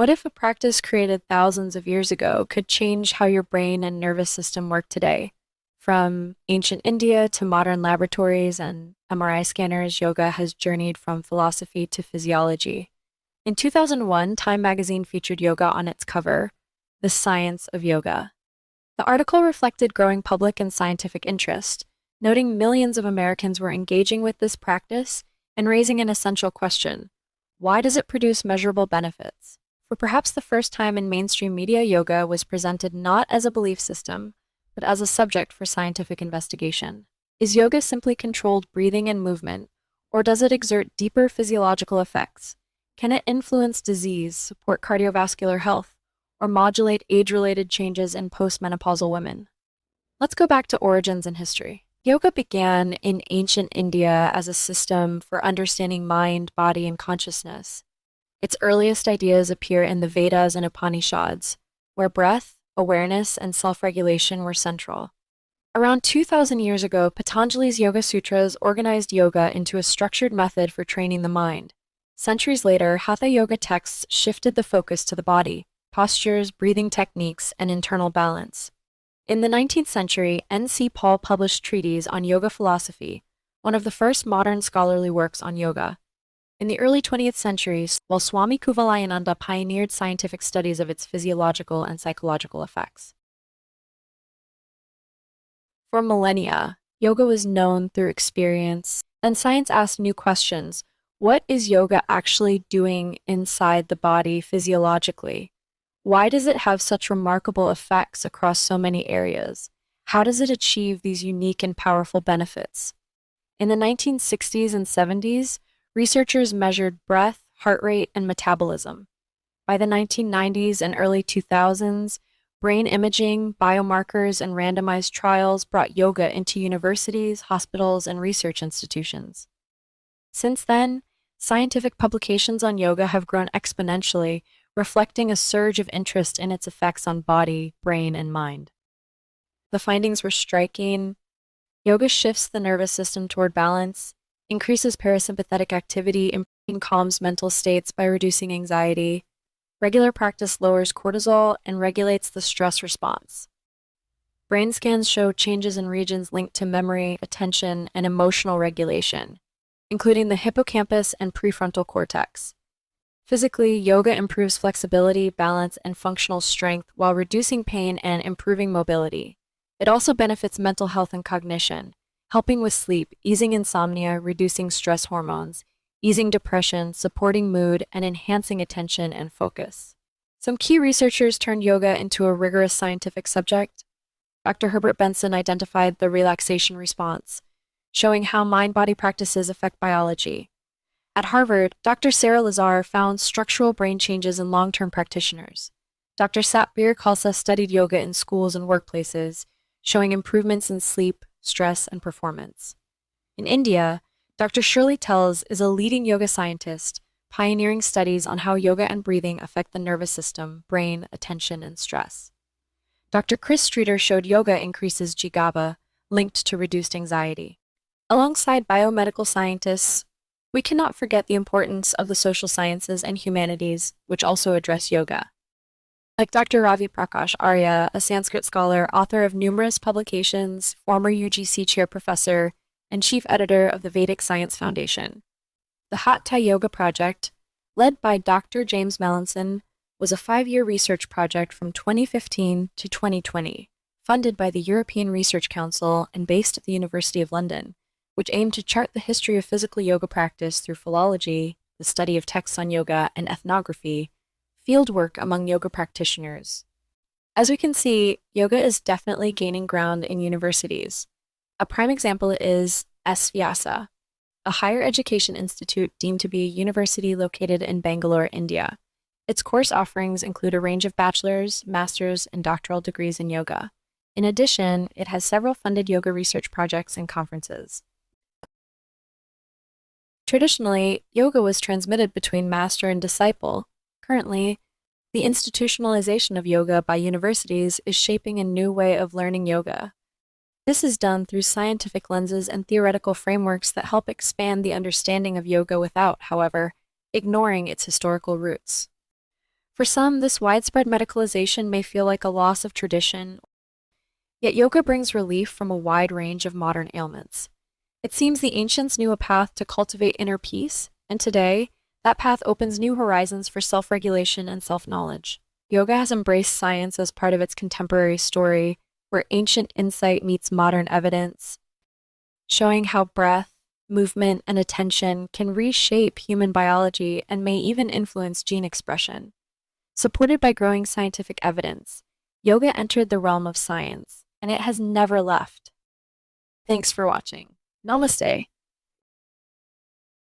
What if a practice created thousands of years ago could change how your brain and nervous system work today? From ancient India to modern laboratories and MRI scanners, yoga has journeyed from philosophy to physiology. In 2001, Time magazine featured yoga on its cover, The Science of Yoga. The article reflected growing public and scientific interest, noting millions of Americans were engaging with this practice and raising an essential question: why does it produce measurable benefits? For perhaps the first time in mainstream media, yoga was presented not as a belief system, but as a subject for scientific investigation. Is yoga simply controlled breathing and movement, or does it exert deeper physiological effects? Can it influence disease, support cardiovascular health, or modulate age-related changes in postmenopausal women? Let's go back to origins and history. Yoga began in ancient India as a system for understanding mind, body, and consciousness. Its earliest ideas appear in the Vedas and Upanishads, where breath, awareness, and self-regulation were central. Around 2,000 years ago, Patanjali's Yoga Sutras organized yoga into a structured method for training the mind. Centuries later, Hatha Yoga texts shifted the focus to the body, postures, breathing techniques, and internal balance. In the 19th century, N.C. Paul published treatises on yoga philosophy, one of the first modern scholarly works on yoga. In the early 20th century, while Swami Kuvalayananda pioneered scientific studies of its physiological and psychological effects. For millennia, yoga was known through experience, and science asked new questions. What is yoga actually doing inside the body physiologically? Why does it have such remarkable effects across so many areas? How does it achieve these unique and powerful benefits? In the 1960s and 70s, researchers measured breath, heart rate, and metabolism. By the 1990s and early 2000s, brain imaging, biomarkers, and randomized trials brought yoga into universities, hospitals, and research institutions. Since then, scientific publications on yoga have grown exponentially, reflecting a surge of interest in its effects on body, brain, and mind. The findings were striking. Yoga shifts the nervous system toward balance, increases parasympathetic activity, and calms mental states by reducing anxiety. Regular practice lowers cortisol and regulates the stress response. Brain scans show changes in regions linked to memory, attention, and emotional regulation, including the hippocampus and prefrontal cortex. Physically, yoga improves flexibility, balance, and functional strength while reducing pain and improving mobility. It also benefits mental health and cognition, helping with sleep, easing insomnia, reducing stress hormones, easing depression, supporting mood, and enhancing attention and focus. Some key researchers turned yoga into a rigorous scientific subject. Dr. Herbert Benson identified the relaxation response, showing how mind-body practices affect biology. At Harvard, Dr. Sarah Lazar found structural brain changes in long-term practitioners. Dr. Satbir Khalsa studied yoga in schools and workplaces, showing improvements in sleep, stress, and performance. In India, Dr. Shirley Tells is a leading yoga scientist, pioneering studies on how yoga and breathing affect the nervous system, brain, attention, and stress. Dr. Chris Streeter showed yoga increases G-GABA, linked to reduced anxiety. Alongside biomedical scientists, we cannot forget the importance of the social sciences and humanities, which also address yoga. Like Dr. Ravi Prakash Arya, a Sanskrit scholar, author of numerous publications, former UGC chair professor, and chief editor of the Vedic Science Foundation. The Hatha Yoga Project, led by Dr. James Mallinson, was a 5-year research project from 2015 to 2020, funded by the European Research Council and based at the University of London, which aimed to chart the history of physical yoga practice through philology, the study of texts on yoga, and ethnography, fieldwork among yoga practitioners. As we can see, yoga is definitely gaining ground in universities. A prime example is SVYASA, a higher education institute deemed to be a university located in Bangalore, India. Its course offerings include a range of bachelor's, master's, and doctoral degrees in yoga. In addition, it has several funded yoga research projects and conferences. Traditionally, yoga was transmitted between master and disciple. Currently, the institutionalization of yoga by universities is shaping a new way of learning yoga. This is done through scientific lenses and theoretical frameworks that help expand the understanding of yoga without, however, ignoring its historical roots. For some, this widespread medicalization may feel like a loss of tradition, yet yoga brings relief from a wide range of modern ailments. It seems the ancients knew a path to cultivate inner peace, and today, that path opens new horizons for self regulation and self knowledge. Yoga has embraced science as part of its contemporary story, where ancient insight meets modern evidence, showing how breath, movement, and attention can reshape human biology and may even influence gene expression. Supported by growing scientific evidence, yoga entered the realm of science, and it has never left. Thanks for watching. Namaste.